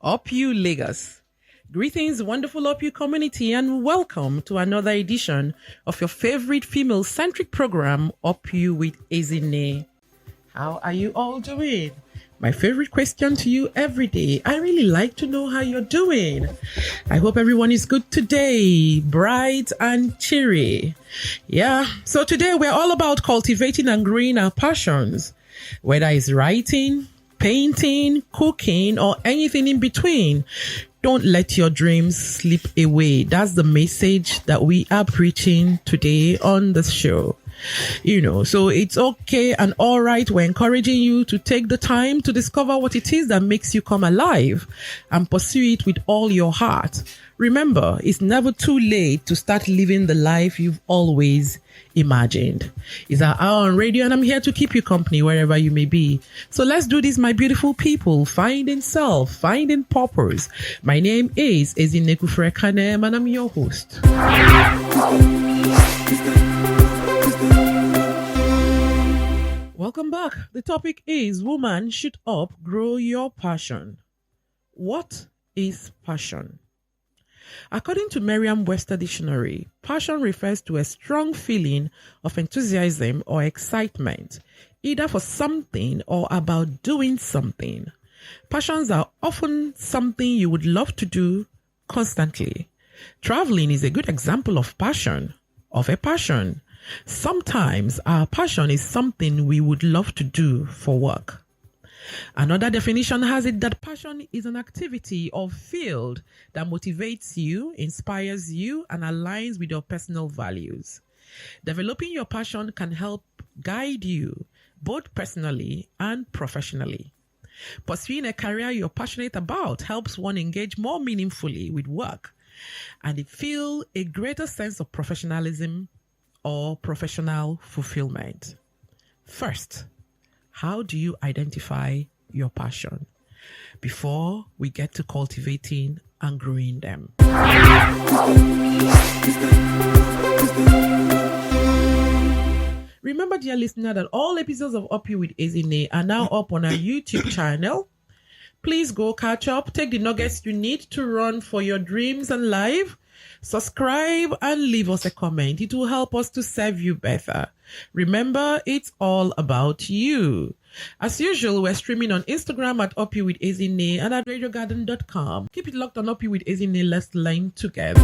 Lagos. Greetings, wonderful community, and welcome to another edition of your favorite female-centric program, UpyouwithEzinne. How are you all doing? My favorite question to you every day. I really like to know how you're doing. I hope everyone is good today, bright and cheery. Yeah, so today we're all about cultivating and growing our passions, whether it's writing, painting, cooking, or anything in between. Don't let your dreams slip away. That's the message that we are preaching today on the show. So it's okay and all right. We're encouraging you to take the time to discover what it is that makes you come alive and pursue it with all your heart. Remember, it's never too late to start living the life you've always imagined. It's our hour on radio, and I'm here to keep you company wherever you may be. So let's do this, my beautiful people. Finding self, finding purpose. My name is Ezinne Kufrekanem, and I'm your host. Welcome back. The topic is woman shoot up, grow your passion. What is passion? According to Merriam-Webster Dictionary, passion refers to a strong feeling of enthusiasm or excitement, either for something or about doing something. Passions are often something you would love to do constantly. Traveling is a good example of a passion. Sometimes our passion is something we would love to do for work. Another definition has it that passion is an activity or field that motivates you, inspires you, and aligns with your personal values. Developing your passion can help guide you both personally and professionally. Pursuing a career you're passionate about helps one engage more meaningfully with work and feel a greater sense of professionalism or professional fulfillment. First, how do you identify your passion before we get to cultivating and growing them? Remember, dear listener, that all episodes of Up You with Ezinne are now up on our YouTube channel. Please go catch up, take the nuggets you need to run for your dreams and life. Subscribe and leave us a comment. It will help us to serve you better. Remember, it's all about you. As usual, we're streaming on Instagram at UpyouwithEzinne and at radiogarden.com. Keep it locked on Up You with Ezinne. Let's learn together.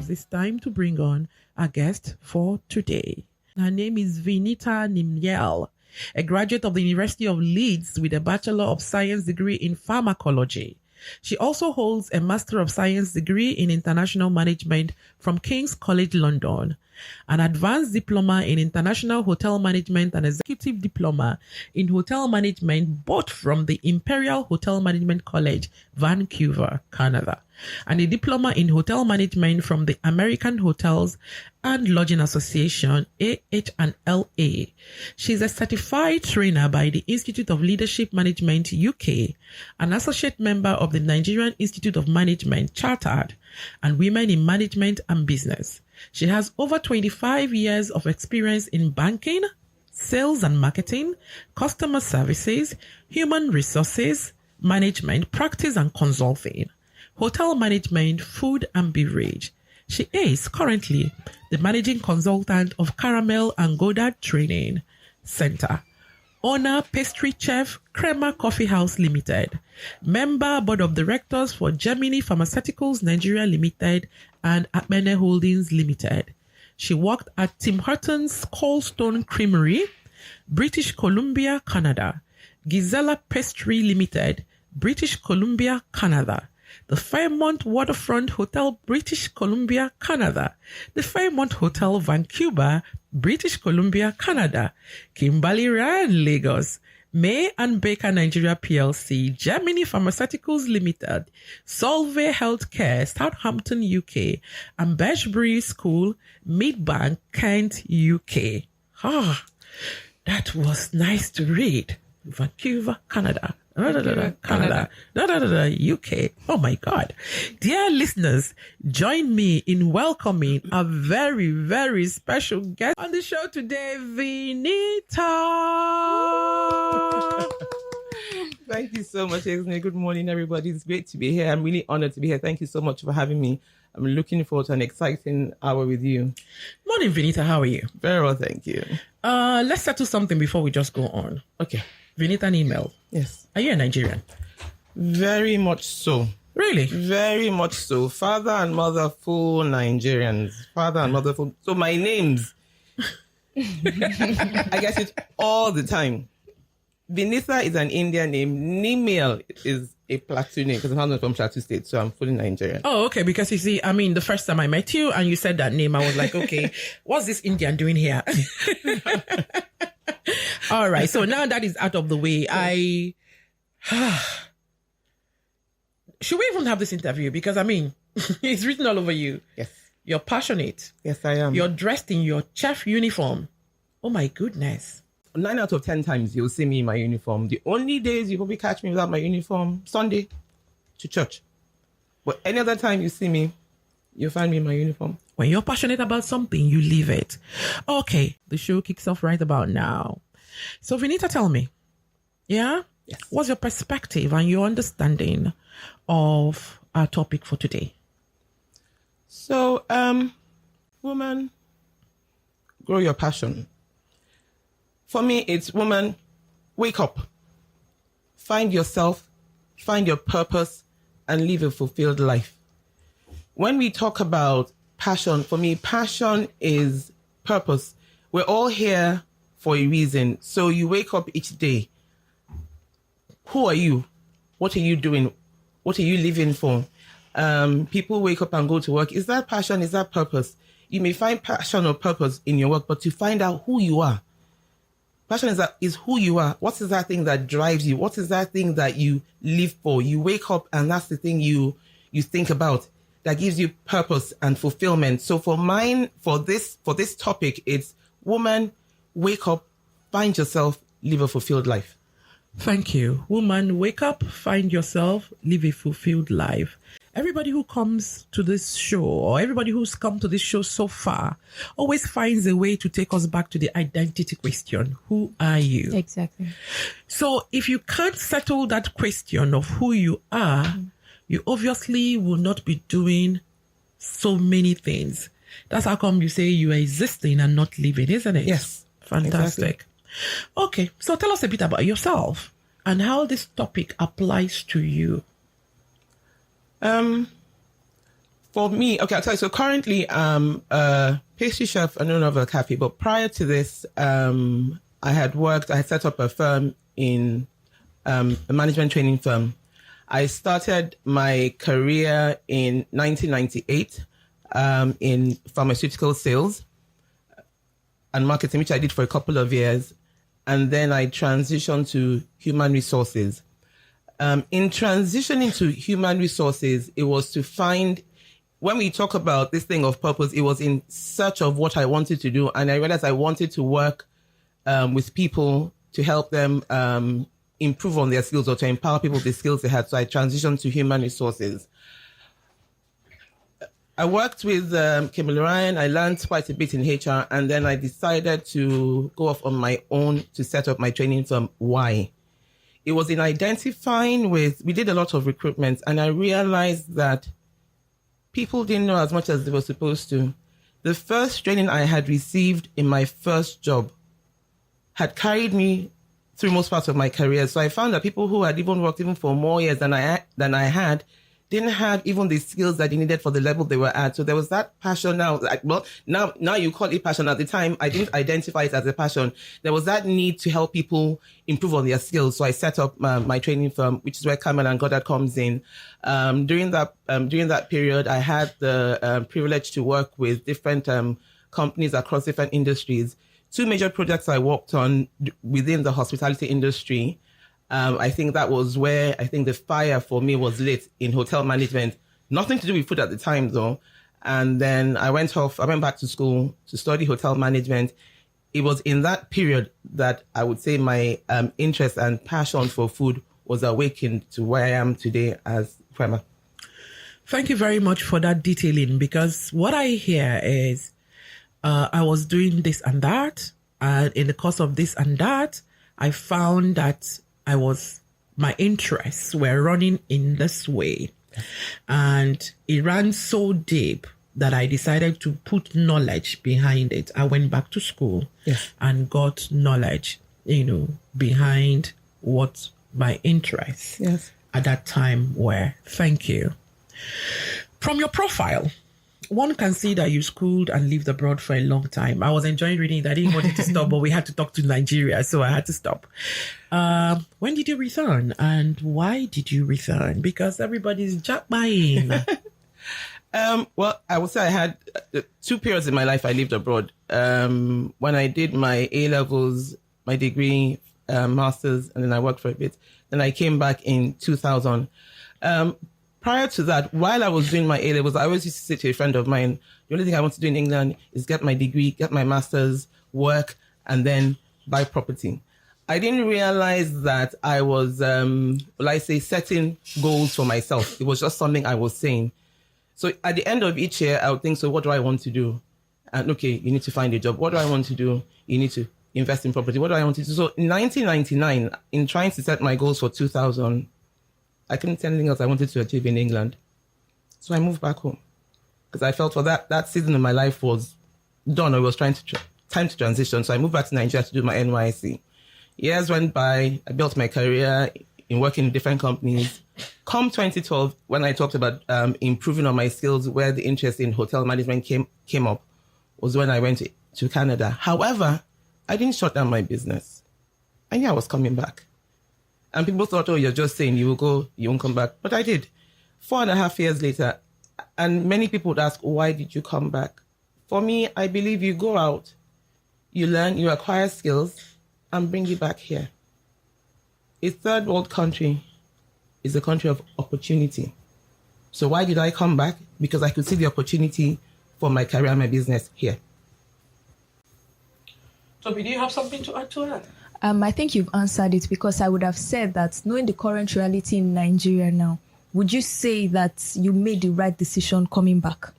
It's time to bring on our guest for today. Her name is Vinitha Nimmyel, a graduate of the University of Leeds with a Bachelor of Science degree in pharmacology. She also holds a Master of Science degree in International Management from King's College London, an Advanced Diploma in International Hotel Management and Executive Diploma in Hotel Management, both from the Imperial Hotel Management College, Vancouver, Canada, and a Diploma in Hotel Management from the American Hotels and Lodging Association, AHLA. She is a certified trainer by the Institute of Leadership Management, UK, an associate member of the Nigerian Institute of Management, Chartered, and Women in Management and Business. She has over 25 years of experience in banking, sales and marketing, customer services, human resources, management, practice and consulting, hotel management, food and beverage. She is currently the managing consultant of Caramel and Godard Training Center, owner Pastry Chef Crema Coffee House Limited, member Board of Directors for Gemini Pharmaceuticals Nigeria Limited and Atmene Holdings Limited. She worked at Tim Hortons Coldstone Creamery, British Columbia, Canada, Gisela Pastry Limited, British Columbia, Canada, the Fairmont Waterfront Hotel, British Columbia, Canada, the Fairmont Hotel, Vancouver, British Columbia, Canada, Kimberly Ryan, Lagos, May and Baker Nigeria PLC, Gemini Pharmaceuticals Limited, Solvay Healthcare, Southampton, UK, and Birchbury School, Midbank, Kent, UK. That was nice to read. Vancouver, Canada. Canada, UK. Oh my God. Dear listeners, join me in welcoming a very, very special guest on the show today, Vinitha. Thank you so much, Ezinne. Good morning, everybody. It's great to be here. I'm really honored to be here. Thank you so much for having me. I'm looking forward to an exciting hour with you. Morning, Vinitha. How are you? Very well, thank you. Let's settle something before we just go on. Okay. Vinitha Nimmyel. Yes. Are you a Nigerian? Very much so. Really? Very much so. Father and mother, full Nigerians. Father and mother, full. So my names, I get it all the time. Vinitha is an Indian name. Nimmyel is a Plateau name because I'm from Plateau State, so I'm fully Nigerian. Oh, okay. Because you see, I mean, the first time I met you and you said that name, I was like, okay, what's this Indian doing here? All right. So now that is out of the way, should we even have this interview? Because I mean, it's written all over you. Yes. You're passionate. Yes, I am. You're dressed in your chef uniform. Oh my goodness. 9 out of 10 times you'll see me in my uniform. The only days you probably catch me without my uniform, Sunday to church. But any other time you see me, you'll find me in my uniform. When you're passionate about something, you live it. Okay, the show kicks off right about now. So Vinitha, tell me, yeah? Yes. What's your perspective and your understanding of our topic for today? So, woman, grow your passion. For me, it's woman, wake up, find yourself, find your purpose, and live a fulfilled life. When we talk about passion, for me, passion is purpose. We're all here for a reason. So you wake up each day. Who are you? What are you doing? What are you living for? People wake up and go to work. Is that passion? Is that purpose? You may find passion or purpose in your work, but to find out who you are. Passion is who you are. What is that thing that drives you? What is that thing that you live for? You wake up and that's the thing you think about that gives you purpose and fulfillment. So for this topic, it's woman, wake up, find yourself, live a fulfilled life. Thank you. Woman, wake up, find yourself, live a fulfilled life. Everybody who comes to this show, or everybody who's come to this show so far, always finds a way to take us back to the identity question. Who are you? Exactly. So if you can't settle that question of who you are, you obviously will not be doing so many things. That's how come you say you are existing and not living, isn't it? Yes. Fantastic. Exactly. Okay, so tell us a bit about yourself and how this topic applies to you. For me, okay, I'll tell you. So currently, I'm a pastry chef and owner of a cafe. But prior to this, I had set up a firm in a management training firm. I started my career in 1998 in pharmaceutical sales and marketing, which I did for a couple of years. And then I transitioned to human resources. In transitioning to human resources, it was to find, when we talk about this thing of purpose, it was in search of what I wanted to do. And I realized I wanted to work with people to help them improve on their skills or to empower people with the skills they had. So I transitioned to human resources. I worked with Kimberly Ryan. I learned quite a bit in HR. And then I decided to go off on my own to set up my training firm. Why? It was in identifying we did a lot of recruitment, and I realized that people didn't know as much as they were supposed to. The first training I had received in my first job had carried me through most parts of my career. So I found that people who had even worked even for more years than I had didn't have even the skills that they needed for the level they were at. So there was that passion now. Now you call it passion. At the time, I didn't identify it as a passion. There was that need to help people improve on their skills. So I set up my training firm, which is where Carmel and Goddard comes in. During that period, I had the privilege to work with different companies across different industries. Two major projects I worked on within the hospitality industry. I think that was where I think the fire for me was lit in hotel management. Nothing to do with food at the time though. And then I went back to school to study hotel management. It was in that period that I would say my interest and passion for food was awakened to where I am today as Prema. Thank you very much for that detailing, because what I hear is I was doing this and that, and in the course of this and that, I found that my interests were running in this way. And it ran so deep that I decided to put knowledge behind it. I went back to school and got knowledge, behind what my interests at that time were. Thank you. From your profile, one can see that you schooled and lived abroad for a long time. I was enjoying reading it. I didn't want it to stop, but we had to talk to Nigeria, so I had to stop. When did you return, and why did you return? Because everybody's buying. Well, I would say I had 2 periods in my life I lived abroad. When I did my A-levels, my degree, master's, and then I worked for a bit. Then I came back in 2000. Prior to that, while I was doing my A-levels, I always used to say to a friend of mine, the only thing I want to do in England is get my degree, get my master's, work, and then buy property. I didn't realize that I was, setting goals for myself. It was just something I was saying. So at the end of each year, I would think, so what do I want to do? And okay, you need to find a job. What do I want to do? You need to invest in property. What do I want to do? So in 1999, in trying to set my goals for 2000, I couldn't see anything else I wanted to achieve in England. So I moved back home because I felt for that season of my life was done. I was time to transition. So I moved back to Nigeria to do my NYC. Years went by. I built my career in working in different companies. Come 2012, when I talked about improving on my skills, where the interest in hotel management came up, was when I went to Canada. However, I didn't shut down my business. I knew I was coming back. And people thought, oh, you're just saying you will go, you won't come back. But I did. 4.5 years later, and many people would ask, why did you come back? For me, I believe you go out, you learn, you acquire skills, and bring it back here. A third world country is a country of opportunity. So why did I come back? Because I could see the opportunity for my career and my business here. Toby, do you have something to add to that? I think you've answered it, because I would have said that knowing the current reality in Nigeria now, would you say that you made the right decision coming back?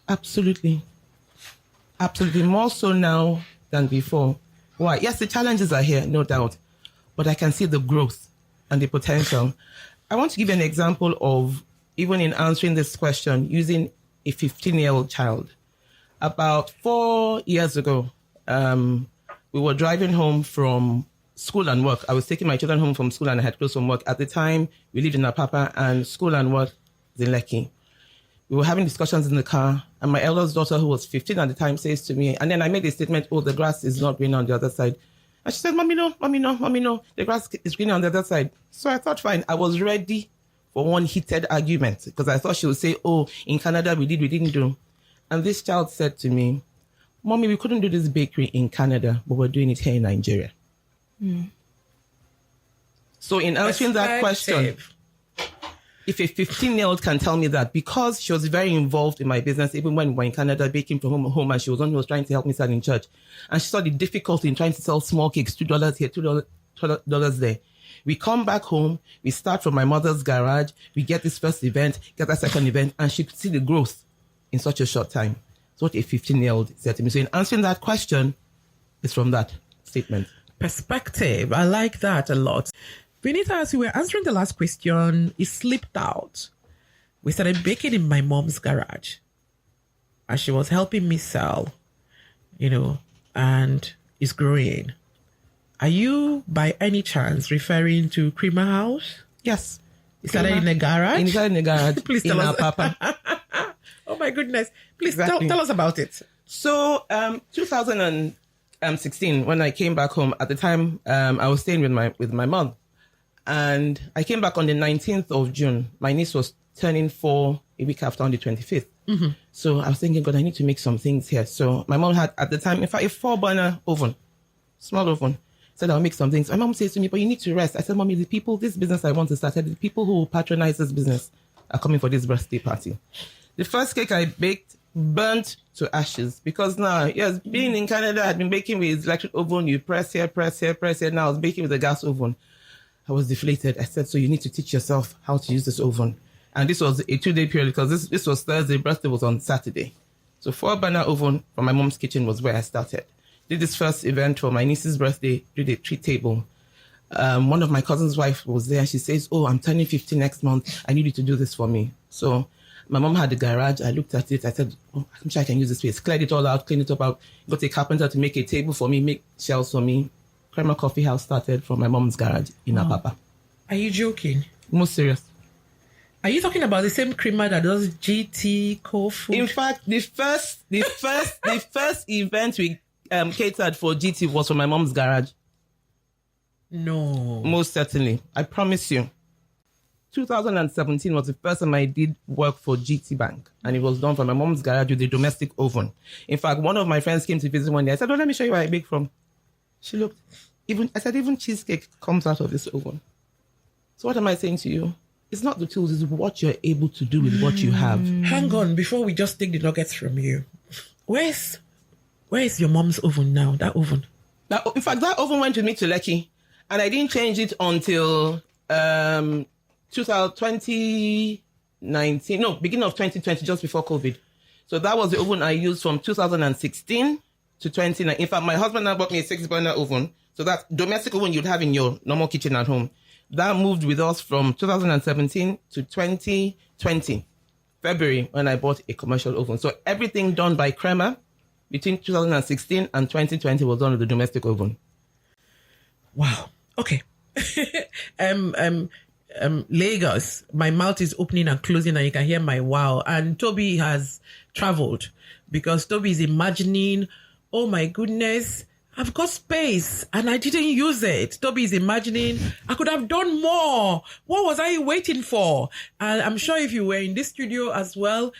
Absolutely. Absolutely. More so now than before. Why? Yes, the challenges are here, no doubt, but I can see the growth and the potential. I want to give you an example of, even in answering this question, using a 15-year-old child. About 4 years ago, we were driving home from school and work. I was taking my children home from school and I had clothes from work. At the time, we lived in Apapa and school and work was in Lekki. We were having discussions in the car, and my eldest daughter, who was 15 at the time, says to me, and then I made a statement, oh, the grass is not green on the other side. And she said, Mommy, no, the grass is green on the other side. So I thought, fine, I was ready for one heated argument, because I thought she would say, oh, in Canada, we didn't do. And this child said to me, Mommy, we couldn't do this bakery in Canada, but we're doing it here in Nigeria. So in answering that question, if a 15-year-old can tell me that, because she was very involved in my business, even when we were in Canada baking from home, and she was the one who was trying to help me sell in church, and she saw the difficulty in trying to sell small cakes, $2 here, $2 there. We come back home, we start from my mother's garage, we get this first event, get that second event, and she could see the growth in such a short time. That's what a 15-year-old said to me. So in answering that question, it's from that statement. Perspective. I like that a lot. Vinitha, as we were answering the last question, it slipped out. We started baking in my mom's garage, and she was helping me sell, and it's growing. Are you, by any chance, referring to Creamer House? Yes. Is that in the garage? Inside in the garage. Please tell us. Papa. Oh my goodness. Please Exactly. tell us about it. So 2016, when I came back home, at the time I was staying with my mom. And I came back on the 19th of June. My niece was turning 4 a week after, on the 25th. Mm-hmm. So I was thinking, God, I need to make some things here. So my mom had, at the time, in fact, a 4-burner oven, small oven. Said I'll make some things. My mom says to me, but you need to rest. I said, Mommy, this business I want to start, the people who will patronize this business are coming for this birthday party. The first cake I baked burnt to ashes, because now, yes, being in Canada, I'd been baking with electric oven. You press here. Now I was baking with a gas oven. I was deflated. I said, so you need to teach yourself how to use this oven. And this was a 2-day period because this was Thursday, birthday was on Saturday. So 4-burner oven from my mom's kitchen was where I started. Did this first event for my niece's birthday, did a treat table. One of my cousin's wife was there. She says, oh, I'm turning 50 next month. I need you to do this for me. So my mom had the garage. I looked at it. I said, oh, I'm sure I can use this space. Cleared it all out, cleaned it up out. Got a carpenter to make a table for me, make shelves for me. Crema Coffee House started from my mom's garage in Apapa. Are you joking? Most serious. Are you talking about the same creamer that does GT co-food? In fact, the first event we catered for GT was from my mom's garage. No. Most certainly. I promise you. 2017 was the first time I did work for GT Bank, and it was done from my mom's garage with a domestic oven. In fact, one of my friends came to visit one day. I said, oh, let me show you where I bake from. She looked. I said, even cheesecake comes out of this oven. So what am I saying to you? It's not the tools, it's what you're able to do with what you have. Hang on, before we just take the nuggets from you. Where is your mom's oven now, that oven? In fact, that oven went with me to Lekki, and I didn't change it until 2019, no, beginning of 2020, just before COVID. So that was the oven I used from 2016 to 2019. In fact, my husband now bought me a 6-burner oven. So that domestic oven you'd have in your normal kitchen at home. That moved with us from 2017 to 2020, February, when I bought a commercial oven. So everything done by Crema between 2016 and 2020 was done with the domestic oven. Wow. Okay. Lagos, my mouth is opening and closing and you can hear my wow. And Toby has traveled because Toby is imagining, oh my goodness, I've got space and I didn't use it. Toby is imagining, I could have done more. What was I waiting for? And I'm sure if you were in this studio as well,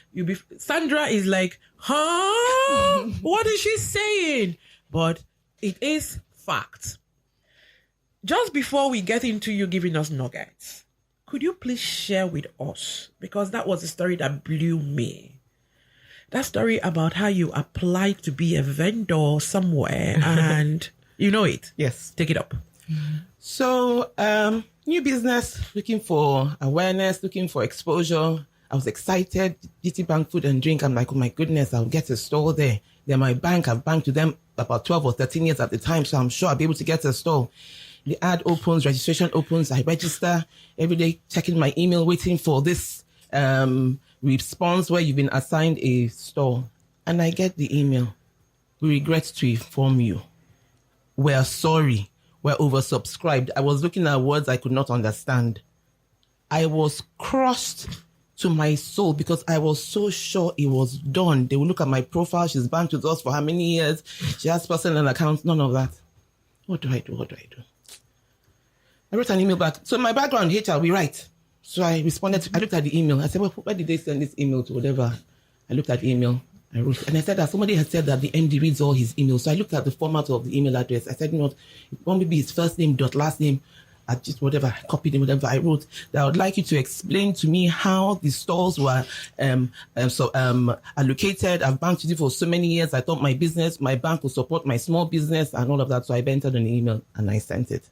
Sandra is like, huh? What is she saying? But it is fact. Just before we get into you giving us nuggets, could you please share with us, because that was a story that blew me. That story about how you applied to be a vendor somewhere and you know it. Yes. Take it up. So, new business, looking for awareness, looking for exposure. I was excited. GT Bank Food and Drink. I'm like, oh my goodness, I'll get a store there. They're my bank. I've banked to them about 12 or 13 years at the time. So I'm sure I'll be able to get a store. The ad opens, registration opens. I register every day, checking my email, waiting for this response where you've been assigned a store. And I get the email. We regret to inform you. We're sorry. We're oversubscribed. I was looking at words I could not understand. I was crushed to my soul because I was so sure it was done. They will look at my profile. She's banked with us for how many years? She has personal accounts. None of that. What do I do? I wrote an email back. So my background, HR, we write. So I responded. I looked at the email. I said, well, where did they send this email to? Whatever. I looked at the email. I wrote, and I said that somebody had said that the MD reads all his emails. So I looked at the format of the email address. I said, you know what, it won't be his first name dot last name. I just whatever, I copied him, whatever. I wrote that I would like you to explain to me how the stores were allocated. I've banked with you for so many years. I thought my bank will support my small business and all of that. So I entered an email and I sent it.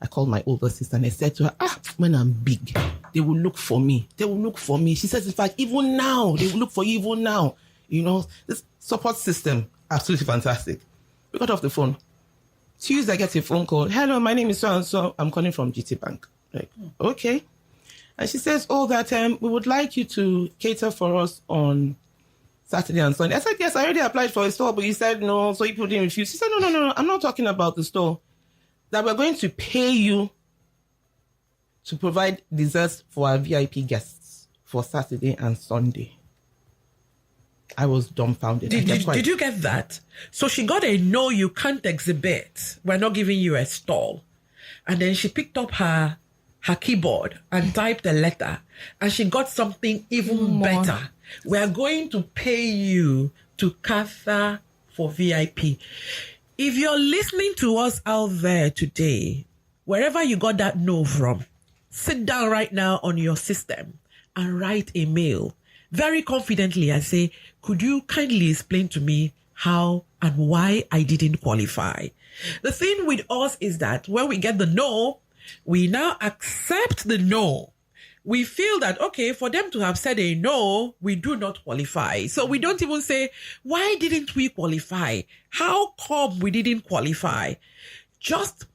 I called my older sister and I said to her, when I'm big, they will look for me. They will look for me. She says, in fact, even now, they will look for you even now. You know, this support system, absolutely fantastic. We got off the phone. Tuesday, I get a phone call. Hello, my name is so-and-so. I'm calling from GT Bank. Like, okay. And she says, we would like you to cater for us on Saturday and Sunday. I said, yes, I already applied for a store, but you said no, so you didn't refuse. She said, no, I'm not talking about the store. That we're going to pay you to provide desserts for our VIP guests for Saturday and Sunday. I was dumbfounded. Did you get that? So she got a no, you can't exhibit. We're not giving you a stall. And then she picked up her keyboard and typed a letter. And she got something even better. We're going to pay you to cater for VIP. If you're listening to us out there today, wherever you got that no from, sit down right now on your system and write a mail very confidently and say, could you kindly explain to me how and why I didn't qualify? The thing with us is that when we get the no, We now accept the no. We feel that, okay, for them to have said a no, we do not qualify. So we don't even say, why didn't we qualify? How come we didn't qualify? Just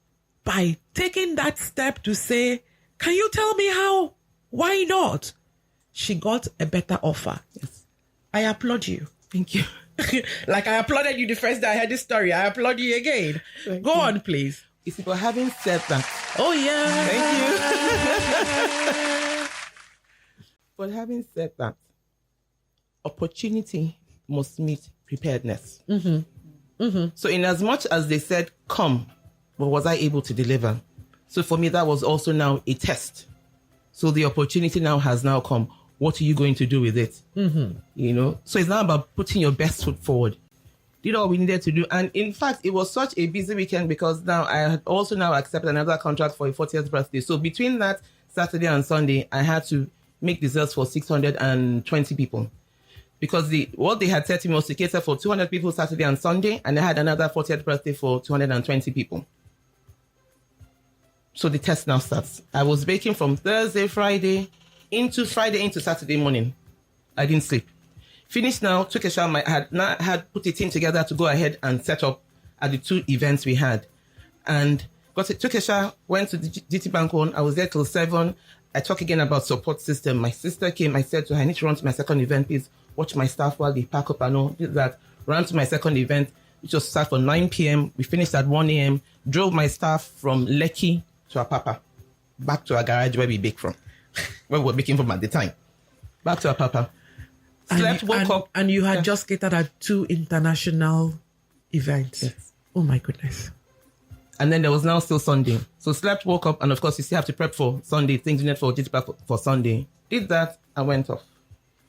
by taking that step to say, can you tell me how? Why not? She got a better offer. Yes. I applaud you. Thank you. Like I applauded you the first day I heard this story. I applaud you again. Go on, please. You see, but having said that, Oh, yeah. thank you. But having said that, opportunity must meet preparedness. So in as much as they said, come, but was I able to deliver? So for me, that was also now a test. So the opportunity now has now come. What are you going to do with it? You know, so it's now about putting your best foot forward. Did all we needed to do. And in fact, it was such a busy weekend because now I had also now accepted another contract for a 40th birthday. So between that Saturday and Sunday, I had to make desserts for 620 people. Because what they had said to me was to cater for 200 people Saturday and Sunday, and I had another 40th birthday for 220 people. So the test now starts. I was baking from Friday into Saturday morning. I didn't sleep. Finished now, took a shower. Had put a team together to go ahead and set up at the 2 events we had. And took a shower, went to the GT Bank one. I was there till 7. I talked again about support system. My sister came. I said to her, I need to run to my second event, please. Watch my staff while they pack up and all. Did that. Ran to my second event, which was start for 9 p.m. We finished at 1 a.m. Drove my staff from Lekki to Apapa, back to our garage where we bake from, where we were baking from at the time. Back to Apapa. Slept, woke up. And you had just catered at 2 international events. Yes. Oh my goodness. And then there was now still Sunday. So slept, woke up, and of course you still have to prep for Sunday, things you need for for Sunday. Did that and went off.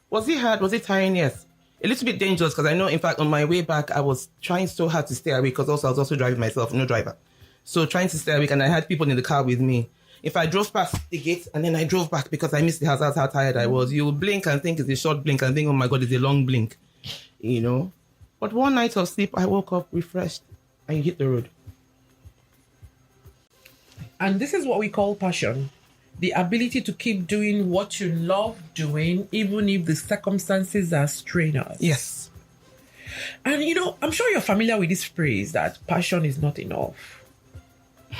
Was it hard? Was it tiring? Yes. A little bit dangerous because I know, in fact, on my way back, I was trying so hard to stay awake because I was also driving myself, no driver. So trying to stay awake, and I had people in the car with me. If I drove past the gate and then I drove back because I missed the house, that's how tired I was. You blink and think it's a short blink and think, oh my God, it's a long blink, you know. But one night of sleep, I woke up refreshed and you hit the road. And this is what we call passion. The ability to keep doing what you love doing, even if the circumstances are strenuous. Yes. And, you know, I'm sure you're familiar with this phrase that passion is not enough.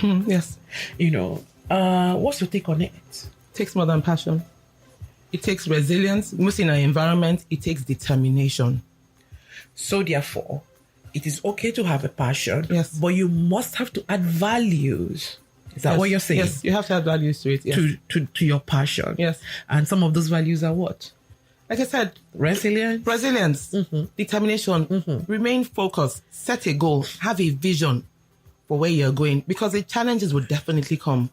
Yes. You know, what's your take on it? It takes more than passion. It takes resilience. Mostly in our environment, it takes determination. So therefore, it is okay to have a passion, yes, but you must have to add values. Is that what you're saying? Yes, you have to add values to it. Yes. To your passion. Yes. And some of those values are what? Like I said, resilience, determination, remain focused, set a goal, have a vision for where you're going, because the challenges will definitely come.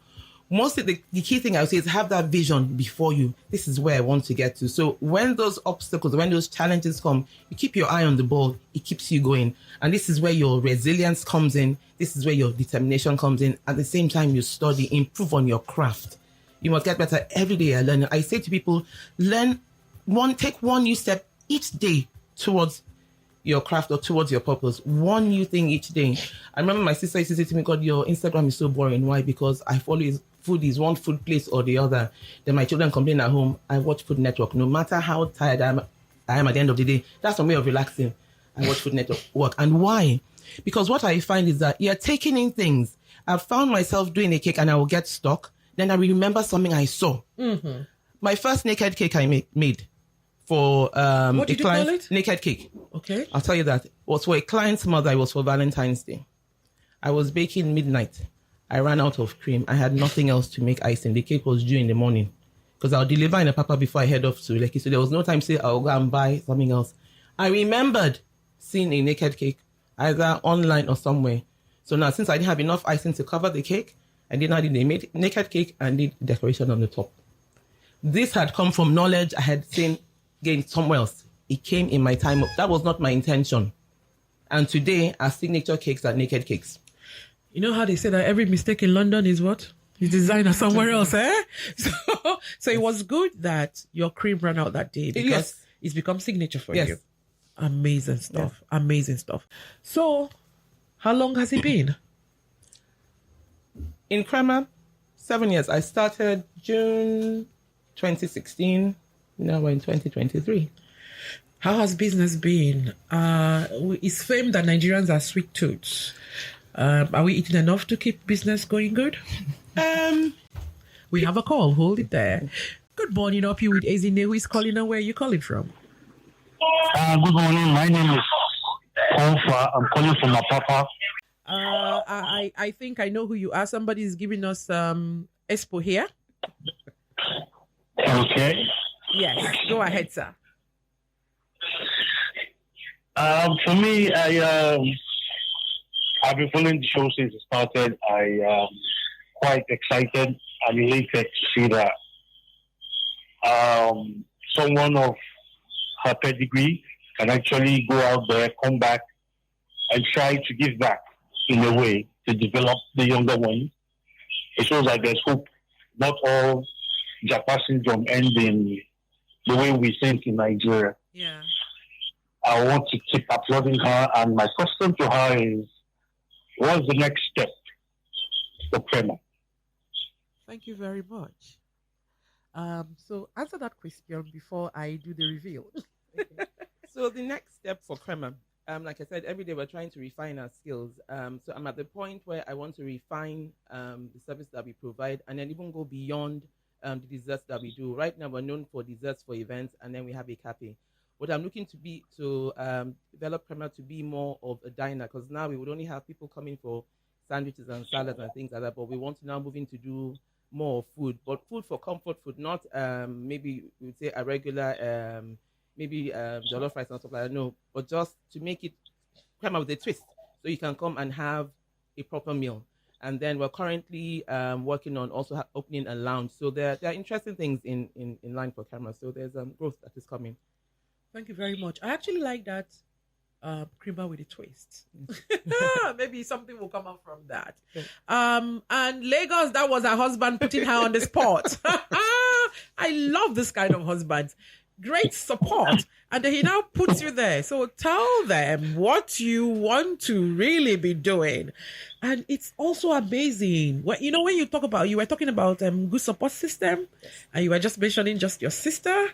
Mostly the key thing I would say is have that vision before you. This is where I want to get to. So when those obstacles, when those challenges come, you keep your eye on the ball. It keeps you going. And this is where your resilience comes in. This is where your determination comes in. At the same time, you study, improve on your craft. You must get better every day. I learn. I say to people, take one new step each day towards your craft or towards your purpose. One new thing each day. I remember my sister used to say to me, God, your Instagram is so boring. Why? Because I follow food is one food place or the other. Then my children complain at home. I watch Food Network. No matter how tired I am at the end of the day, that's one way of relaxing. I watch Food Network work. And why? Because what I find is that you're taking in things. I've found myself doing a cake and I will get stuck. Then I will remember something I saw. Mm-hmm. My first naked cake I made for what did you call it? Naked cake. Okay. I'll tell you that. It was for a client's mother. It was for Valentine's Day. I was baking midnight. I ran out of cream. I had nothing else to make icing. The cake was due in the morning because I'll deliver in a papa before I head off to Lekki. So there was no time to say I'll go and buy something else. I remembered seeing a naked cake either online or somewhere. So now since I didn't have enough icing to cover the cake, I did a naked cake and did decoration on the top. This had come from knowledge I had seen gained somewhere else. It came in my time. That was not my intention. And today our signature cakes are naked cakes. You know how they say that every mistake in London is what? Is designer somewhere else, eh? So it was good that your cream ran out that day because it's become signature for you. Amazing stuff. Yes. Amazing stuff. So how long has it been? In Crema, 7 years. I started June 2016. Now we're in 2023. How has business been? It's famed that Nigerians are sweet tooths. Are we eating enough to keep business going good? We have a call. Hold it there. Good morning, UpyouwithEzinne. Who is calling and where are you calling from? Good morning. My name is Kofa. I'm calling from Apapa. I think I know who you are. Somebody is giving us expo here. Okay. Yes, go ahead, sir. For me, I've been following the show since it started. I am quite excited and elated to see that someone of her pedigree can actually go out there, come back, and try to give back in a way to develop the younger ones. It shows that there's hope. Not all Japa syndrome ends in the way we think in Nigeria. Yeah. I want to keep applauding her, and my question to her is, what's the next step for Crema? Thank you very much. So answer that question before I do the reveal. Okay. So the next step for Crema, like I said, every day we're trying to refine our skills. So I'm at the point where I want to refine the service that we provide and then even go beyond the desserts that we do. Right now we're known for desserts for events, and then we have a cafe. What I'm looking to develop Crema to be more of a diner, because now we would only have people coming for sandwiches and salads and things like that, but we want to now move into do more food, but food for comfort food, not maybe we would say a regular jollof rice and stuff like that. No, but just to make it Crema with a twist, so you can come and have a proper meal. And then we're currently working on also opening a lounge. So there are interesting things in line for Crema. So there's growth that is coming. Thank you very much. I actually like that Crema with a twist. Maybe something will come out from that. And Lagos, that was her husband putting her on the spot. I love this kind of husbands. Great support. And then he now puts you there. So tell them what you want to really be doing. And it's also amazing. When you talk about, you were talking about good support system, yes, and you were just mentioning just your sister.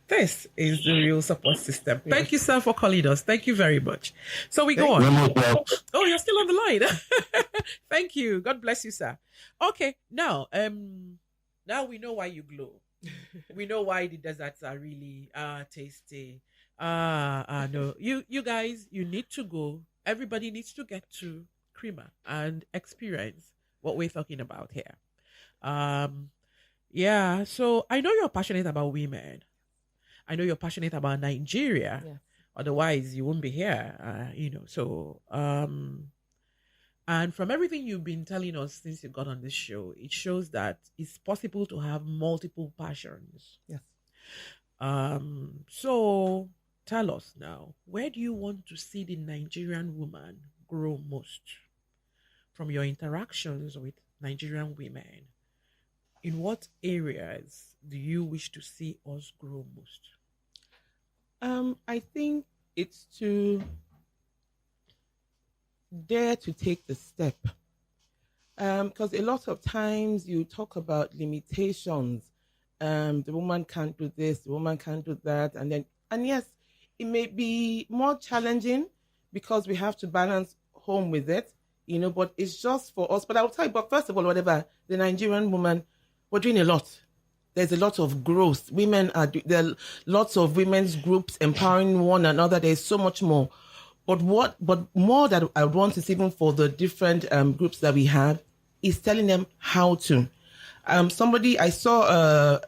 This is the real support system. Yes. Thank you, sir, for calling us. Thank you very much. So we go on. Oh, you're still on the line. Thank you. God bless you, sir. Okay, now we know why you glow. We know why the desserts are really tasty. No, you guys, you need to go. Everybody needs to get to Crema and experience what we're talking about here. Yeah. So I know you're passionate about women. I know you're passionate about Nigeria. Yeah. Otherwise, you won't be here. So and from everything you've been telling us since you got on this show, it shows that it's possible to have multiple passions. Yes. So tell us now, where do you want to see the Nigerian woman grow most? From your interactions with Nigerian women, in what areas do you wish to see us grow most? I think it's to dare to take the step. Because a lot of times you talk about limitations. The woman can't do this, the woman can't do that. And yes, it may be more challenging because we have to balance home with it, but it's just for us. But I will tell you, but first of all, the Nigerian woman, we're doing a lot. There's a lot of growth. There are lots of women's groups empowering one another. There's so much more. But more that I want to see even for the different groups that we have is telling them how to. I saw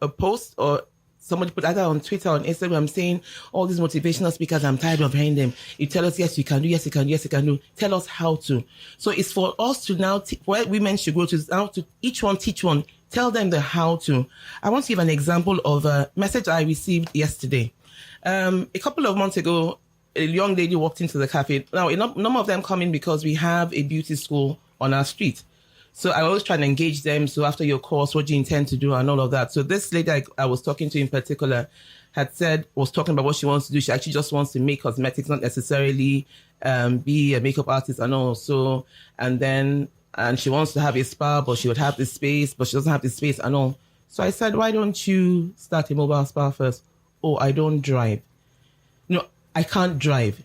a post or somebody put either on Twitter or on Instagram saying all these motivational speakers, I'm tired of hearing them. You tell us, yes, you can do, yes, you can do, yes, you can do. Tell us how to. So it's for us to now, where women should go to, now to each one teach one. Tell them the how to. I want to give an example of a message I received yesterday. A couple of months ago, a young lady walked into the cafe. Now, none of them come in because we have a beauty school on our street. So I always try to engage them. So after your course, what do you intend to do and all of that? So this lady I was talking to in particular was talking about what she wants to do. She actually just wants to make cosmetics, not necessarily be a makeup artist and all. So, and then and she wants to have a spa, but she would have the space, but she doesn't have the space and all. So I said, why don't you start a mobile spa first? Oh, I don't drive. No, I can't drive.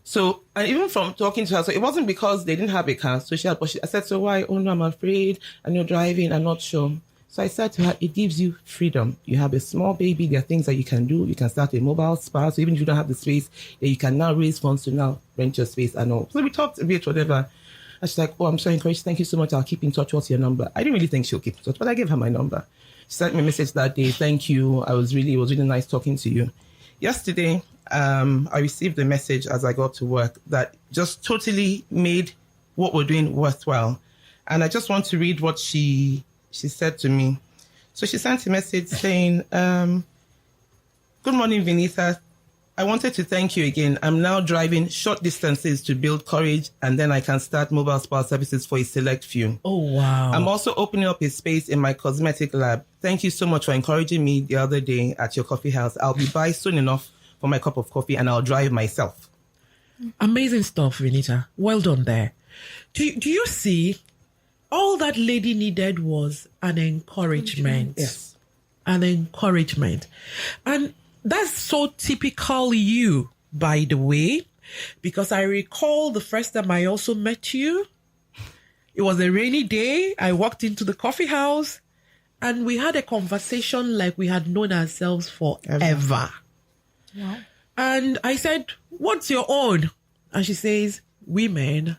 So, and even from talking to her, so it wasn't because they didn't have a car. So I said, so why? Oh no, I'm afraid. I'm not driving. I'm not sure. So I said to her, it gives you freedom. You have a small baby. There are things that you can do. You can start a mobile spa. So even if you don't have the space, you can now raise funds to now rent your space and all. So we talked a bit, whatever. And she's like, oh, I'm so encouraged. Thank you so much. I'll keep in touch. What's your number? I didn't really think she'll keep in touch, but I gave her my number. She sent me a message that day. Thank you. It was really nice talking to you. Yesterday, I received a message as I got to work that just totally made what we're doing worthwhile. And I just want to read what she said to me. So she sent a message saying, good morning, Vinitha. I wanted to thank you again. I'm now driving short distances to build courage, and then I can start mobile spa services for a select few. Oh, wow. I'm also opening up a space in my cosmetic lab. Thank you so much for encouraging me the other day at your coffee house. I'll be by soon enough for my cup of coffee, and I'll drive myself. Amazing stuff, Vinitha. Well done there. Do you see, all that lady needed was an encouragement. Yes. An encouragement. And that's so typical you, by the way, because I recall the first time I also met you. It was a rainy day. I walked into the coffee house and we had a conversation like we had known ourselves forever. Wow. And I said, what's your own? And she says, women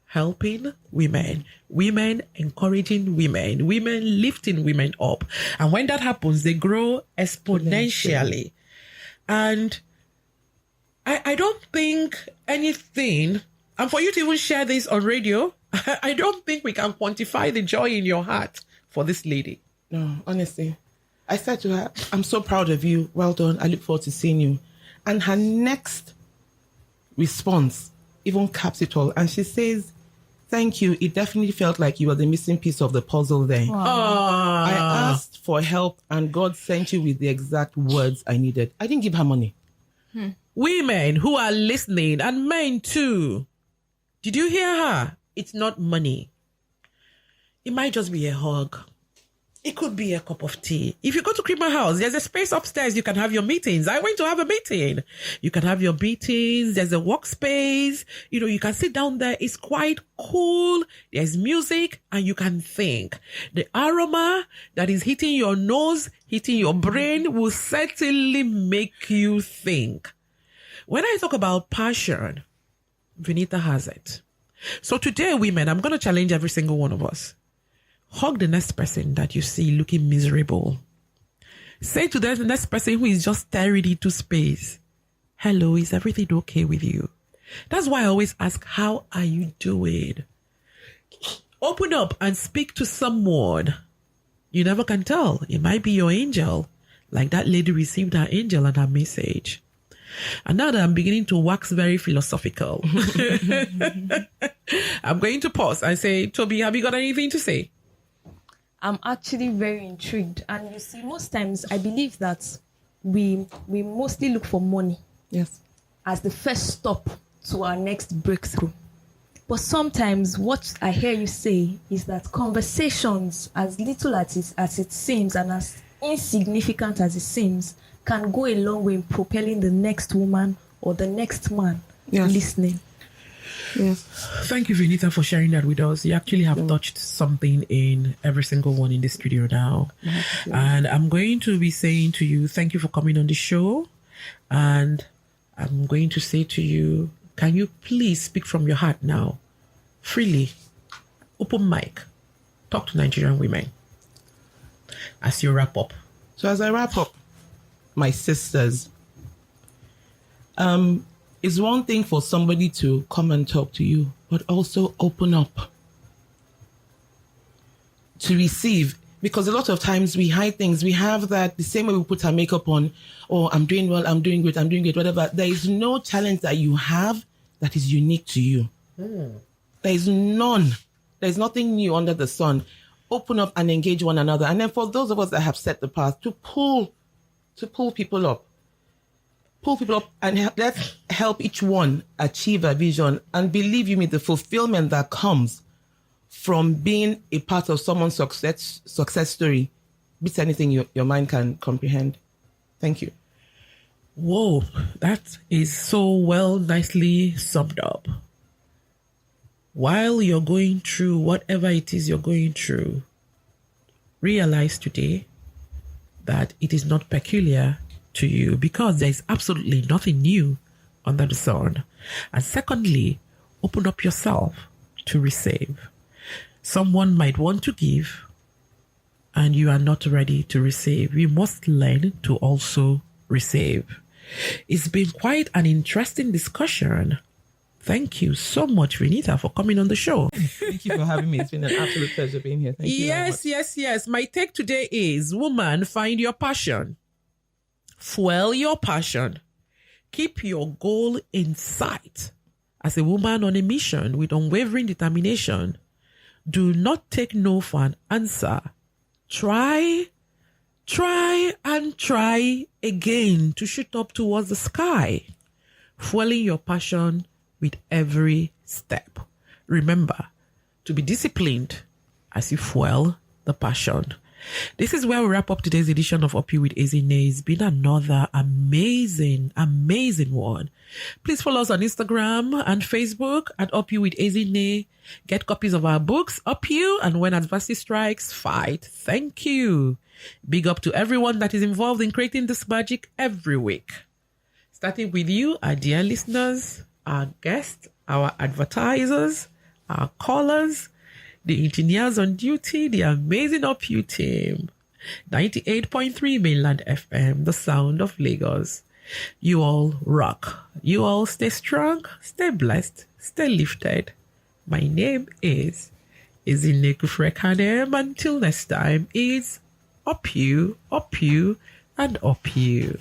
helping women, women encouraging women, women lifting women up. And when that happens, they grow exponentially. And I don't think anything, and for you to even share this on radio, I don't think we can quantify the joy in your heart for this lady. No, honestly. I said to her, I'm so proud of you. Well done. I look forward to seeing you. And her next response even caps it all. And she says, thank you. It definitely felt like you were the missing piece of the puzzle there. Wow. I asked for help and God sent you with the exact words I needed. I didn't give her money. Women who are listening, and men too. Did you hear her? It's not money. It might just be a hug. It could be a cup of tea. If you go to Creamer House, there's a space upstairs. You can have your meetings. I went to have a meeting. You can have your meetings. There's a workspace. You can sit down there. It's quite cool. There's music and you can think. The aroma that is hitting your nose, hitting your brain will certainly make you think. When I talk about passion, Vinitha has it. So today, women, I'm going to challenge every single one of us. Hug the next person that you see looking miserable. Say to the next person who is just staring into space, hello, is everything okay with you? That's why I always ask, how are you doing? Open up and speak to someone. You never can tell. It might be your angel, like that lady received her angel and her message. And now that I'm beginning to wax very philosophical, I'm going to pause and say, Toby, have you got anything to say? I'm actually very intrigued. And you see, most times I believe that we mostly look for money. Yes. As the first stop to our next breakthrough. But sometimes what I hear you say is that conversations, as little as it seems and as insignificant as it seems, can go a long way in propelling the next woman or the next man listening. Yes. Thank you, Vinitha, for sharing that with us. You actually have touched something in every single one in the studio now. And I'm going to be saying to you, thank you for coming on the show. And I'm going to say to you, can you please speak from your heart now? Freely. Open mic. Talk to Nigerian women. As you wrap up. So as I wrap up, my sisters, it's one thing for somebody to come and talk to you, but also open up to receive. Because a lot of times we hide things. We have that the same way we put our makeup on. Oh, I'm doing well, I'm doing great, whatever. There is no challenge that you have that is unique to you. There is none. There's nothing new under the sun. Open up and engage one another. And then for those of us that have set the path, to pull people up. Pull people up and let's help each one achieve a vision. And believe you me, the fulfillment that comes from being a part of someone's success story beats anything your mind can comprehend. Thank you. Whoa, that is so nicely summed up. While you're going through whatever it is you're going through, realize today that it is not peculiar to you, because there is absolutely nothing new under the sun. And secondly, open up yourself to receive. Someone might want to give and you are not ready to receive. We must learn to also receive. It's been quite an interesting discussion. Thank you so much, Vinitha, for coming on the show. Thank you for having me. It's been an absolute pleasure being here. Thank you. Yes. My take today is, woman, find your passion. Fuel your passion. Keep your goal in sight. As a woman on a mission with unwavering determination, do not take no for an answer. Try and try again to shoot up towards the sky. Fueling your passion with every step. Remember to be disciplined as you fuel the passion. This is where we wrap up today's edition of Up You with Ezinne. It's been another amazing one. Please follow us on Instagram and Facebook at Up You with Ezinne. Get copies of our books, Up You and When Adversity Strikes, Fight. Thank you. Big up to everyone that is involved in creating this magic every week. Starting with you, our dear listeners, our guests, our advertisers, our callers, the engineers on duty, the amazing Up You team. 98.3 Mainland FM, the sound of Lagos. You all rock. You all stay strong, stay blessed, stay lifted. My name is Ezinne Kufrekadem. Until next time, it's Up You, and Up You.